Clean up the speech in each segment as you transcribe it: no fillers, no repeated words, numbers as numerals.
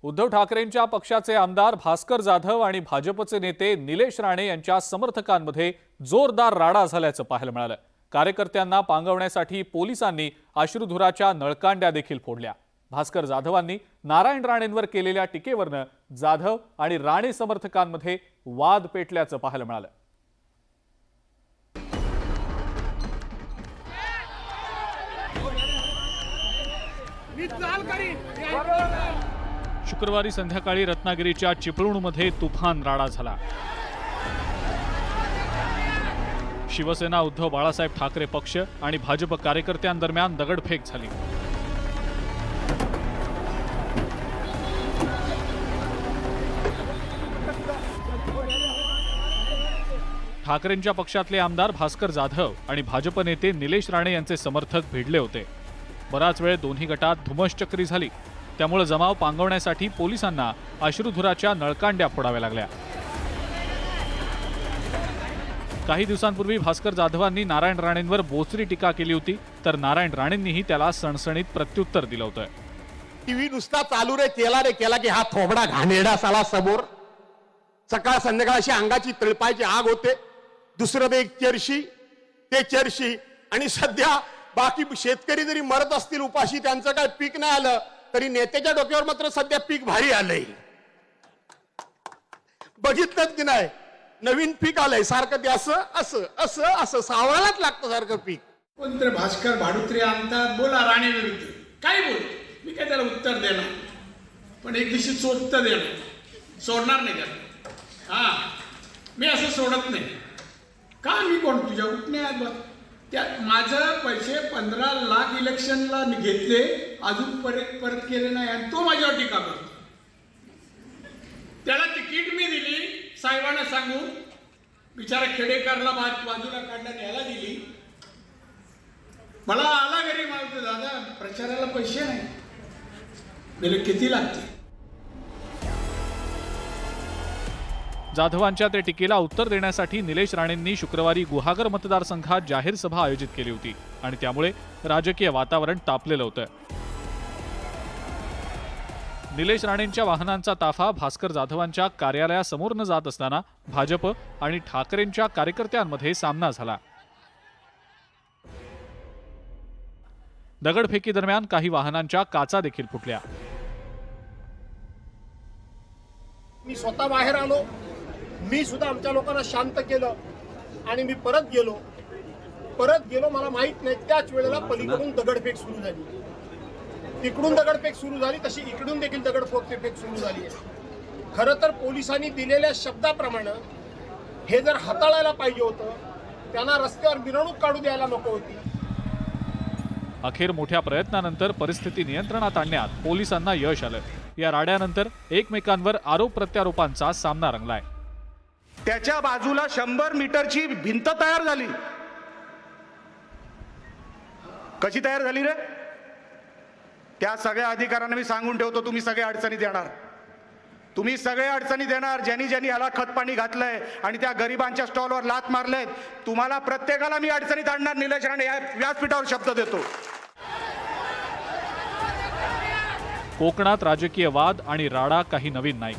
उद्धव ठाकरेंच्या पक्षाचे आमदार भास्कर जाधव आणि भाजपचे नेते निलेश राणे यांच्या समर्थकांमध्ये जोरदार राडा झाल्याचं पाहायला मिळालं। कार्यकर्त्यांना पांगवण्यासाठी पोलिसांनी अश्रुधुराच्या नळकांड्या देखील फोडल्या। भास्कर जाधवांनी नारायण राणेंवर केलेल्या टीकेवरनं जाधव आणि राणे समर्थकांमध्ये वाद पेटल्याचं पाहायला मिळालं। शुक्रवारी संध्याकाळी रत्नागिरीच्या चिपळूणमध्ये तुफान राडा झाला। शिवसेना उद्धव बाळासाहेब ठाकरे पक्ष आणि भाजप कार्यकर्त्यांदरम्यान दगडफेक झाली। ठाकरेंच्या पक्षातले आमदार भास्कर जाधव आणि भाजप नेते निलेश राणे यांचे समर्थक भिडले होते। बराच वेळ दोन्ही गटात धुमश्चक्री झाली, त्यामुळे जमाव पांगवण्यासाठी पोलिसांना अश्रुधुराच्या नळकांड्या फोडाव्या लागल्या। काही दिवसांपूर्वी भास्कर जाधवांनी नारायण राणेंवर बोचरी टीका केली होती, तर नारायण राणेंनीही त्याला सणसणीत प्रत्युत्तर दिलं होतं। टीव्ही नुसता चालू रे केला की हा थोबडा घाणेरडा साला समोर सकाळ संध्याकाळ अशी अंगाची तळपायची आग होते। दुसरं एक चर्शी ते चर्शी आणि सध्या बाकी शेतकरी जरी मरत असतील उपाशी, त्यांचं काय पीक नाही आलं तरी नेत्याच्या डोक्यावर मात्र सध्या पीक भारी आलंय। बघितलं की नाही, नवीन पीक आलंय सारखं ते असं असं असं असं सावळालाच लागतं सारखं पीक। कोणतरी भास्कर भाडुत्रे आणतात, बोला राणे विरुद्ध काय बोल, मी काय त्याला उत्तर देणार, पण एक दिवशी चोखत देणार, सोडणार नाही त्याला। हा, मी असं सोडत नाही का, मी कोण तुझ्या उठण्यात त्या माझं पैसे 15 लाख इलेक्शनला घेतले, अजून परत केले नाही आणि तो माझ्यावर टीका करतो। त्याला तिकीट मी दिली साहेबांना सांगून, बिचारा खेडेकरला बाजूला काढण्यात यायला दिली। मला आला घरी, मला दादा प्रचाराला पैसे नाही, मला किती लागते। जाधवांच्या त्या टीकेला उत्तर देण्यासाठी निलेश राणेंनी शुक्रवारी गुहागर मतदारसंघात जाहीर सभा आयोजित केली होती आणि त्यामुळे राजकीय वातावरण तापलेलं होतं। निलेश राणेंच्या वाहनांचा ताफा भास्कर जाधवांच्या कार्यालयासमोर न जात असताना भाजप आणि ठाकरेंच्या कार्यकर्त्यांमध्ये सामना झाला। दगडफेकी दरम्यान काही वाहनांच्या काचा देखील फुटल्या। मी स्वतः बाहेर आलो, मी सुद्धा आमच्या लोकांना शांत केलं आणि मी परत गेलो। मला माहित नाही त्याच वेळेला पलीकडून दगडफेक सुरू झाली, तिकडून दगडफेक सुरू झाली, तशी इकडून देखील दगडफेक सुरू झाली आहे। खरं तर पोलिसांनी दिलेल्या शब्दाप्रमाणे हे जर हाताळायला पाहिजे होतं, त्यांना रस्त्यावर मिरवणूक काढू द्यायला नको होती। अखेर मोठ्या प्रयत्नानंतर परिस्थिती नियंत्रणात आणण्यात पोलिसांना यश आलं। या राड्यानंतर एकमेकांवर आरोप प्रत्यारोपांचा सामना रंगलाय। त्याच्या बाजूला 100 मीटरची भिंत तयार झाली। कशी तयार झाली रे? त्या सगळ्या अधिकाऱ्यांना मी सांगून ठेवतो, तुम्ही सगळे अडचणीत येणार, तुम्ही सगळे अडचणीत येणार। ज्यांनी याला खतपाणी घातलंय आणि त्या गरिबांच्या स्टॉलवर लात मारलेत, तुम्हाला प्रत्येकाला मी अडचणीत आणणार। निलेश राणे या व्यासपीठावर शब्द देतो। कोकणात राजकीय वाद आणि राडा काही नवीन नाही।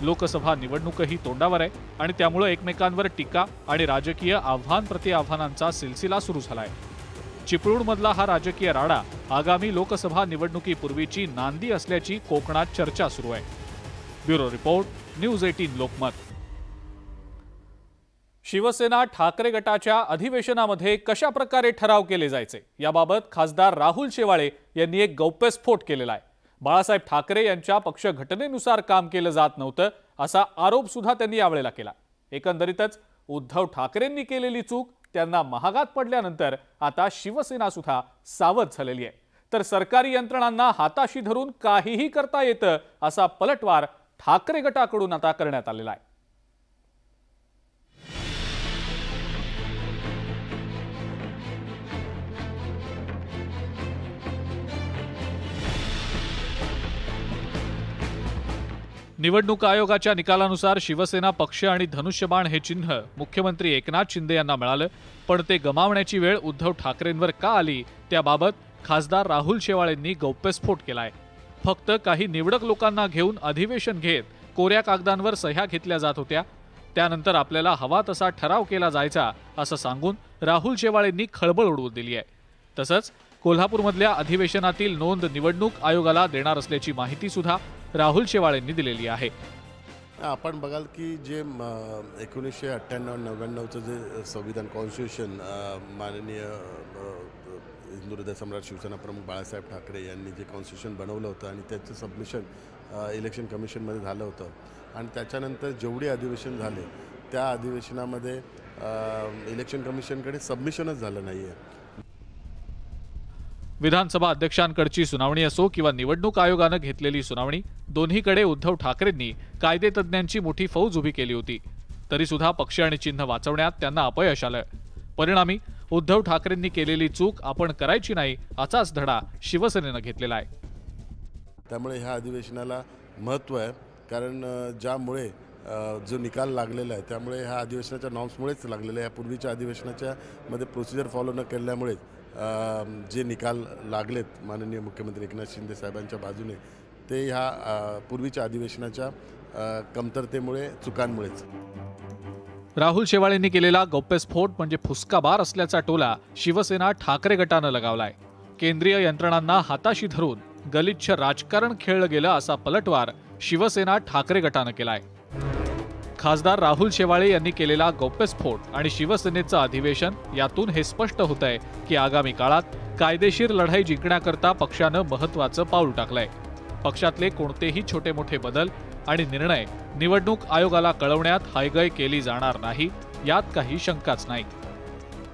लोकसभा निवडणूकही तोंडावर आहे आणि त्यामुळे एकमेकांवर टीका आणि राजकीय आव्हान प्रतिआव्हानांचा सिलसिला सुरू झालाय। चिपळूणमधला हा राजकीय राडा आगामी लोकसभा निवडणुकीपूर्वीची नांदी असल्याची कोकणात चर्चा सुरू आहे। Bureau report, news 18 Lokmat. Shiv Sena Thackeray गटाच्या अधिवेशनामध्ये कशा प्रकारे ठराव केले जायचे याबाबत खासदार राहुल शेवाळे यांनी एक गौप्यस्फोट केलेला आहे। बाळासाहेब ठाकरे यांच्या पक्ष घटनेनुसार काम केलं जात नव्हतं असा आरोप सुद्धा त्यांनी यावेळेला केला। एकंदरीतच उद्धव ठाकरेंनी केलेली चूक त्यांना महागात पडल्यानंतर आता शिवसेना सुद्धा सावध झालेली आहे, तर सरकारी यंत्रणांना हाताशी धरून काहीही करता येतं असा पलटवार ठाकरे गटाकडून आता करण्यात आलेला आहे। निवडणूक आयोगाच्या निकालानुसार शिवसेना पक्ष आणि धनुष्यबाण हे चिन्ह मुख्यमंत्री एकनाथ शिंदे यांना मिळालं, पण ते गमावण्याची वेळ उद्धव ठाकरेंवर का आली त्याबाबत खासदार राहुल शेवाळेंनी गौप्यस्फोट केलाय. फक्त काही निवडक लोकांना घेऊन अधिवेशन घेत कोऱ्या कागदांवर सह्या घेतल्या जात होत्या. त्यानंतर आपल्याला हवा तसा ठराव केला जायचा असं सांगून राहुल शेवाळेंनी खळबळ उडवून दिली आहे. तसंच कोल्हापूरमधल्या अधिवेशनातील नोंद निवडणूक आयोगाला देणार असल्याची माहिती सुद्धा राहुल शेवाळेंनी दिलेली आहे. आपण बघाल की जे 1998-99चं जे संविधान कॉन्स्टिट्यूशन माननीय हिंदू हृदय सम्राट शिवसेना प्रमुख बाळासाहेब ठाकरे यांनी जे कॉन्स्टिट्यूशन बनवलं होतं आणि त्याचं सबमिशन इलेक्शन कमिशनमध्ये झालं होतं आणि त्याच्यानंतर जेवढे अधिवेशन झाले त्या अधिवेशनामध्ये इलेक्शन कमिशनकडे सबमिशनच झालं नाही आहे. विधानसभा अध्यक्षांकडची सुनावणी असो किंवा निवडणूक आयोगानं घेतलेली सुनावणी, दोन्हीकडे उद्धव ठाकरेंनी कायदेतज्ञांची मोठी फौज उभी केली होती. तरी सुद्धा पक्ष आणि चिन्ह वाचवण्यात त्यांना अपयश आलं. परिणामी उद्धव ठाकरेंनी केलेली चूक आपण करायची नाही असाच धडा शिवसेनेनं घेतलेला आहे. त्यामुळे ह्या अधिवेशनाला महत्त्व आहे, कारण ज्यामुळे जो निकाल लागलेला आहे त्यामुळे ह्या अधिवेशनाच्या नॉर्म्समुळेच लागलेलं आहे. पूर्वीच्या अधिवेशनाच्या मध्ये प्रोसिजर फॉलो न केल्यामुळे जे निकाल लागलेत माननीय मुख्यमंत्री एकनाथ शिंदे साहेबांच्या बाजूने ते ह्या पूर्वीच्या अधिवेशनाच्या कमतरतेमुळे, चुकांमुळेच. राहुल शेवाळेंनी केलेला गौप्यस्फोट म्हणजे फुसकाबार असल्याचा टोला शिवसेना ठाकरे गटानं लगावलाय. केंद्रीय यंत्रणांना हाताशी धरून गलिच्छ राजकारण खेळलं गेलं असा पलटवार शिवसेना ठाकरे गटानं केलाय. खासदार राहुल शेवाळे यांनी केलेला गौप्यस्फोट आणि शिवसेनेचं अधिवेशन यातून हे स्पष्ट होतंय की आगामी काळात कायदेशीर लढाई जिंकण्याकरता पक्षानं महत्त्वाचं पाऊल टाकलंय. पक्षातले कोणतेही छोटे मोठे बदल आणि निर्णय निवडणूक आयोगाला कळवण्यात हायगय केली जाणार नाही, यात काही शंकाच नाही.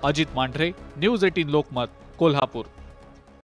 अजित मांढरे, न्यूज 18 लोकमत, कोल्हापूर.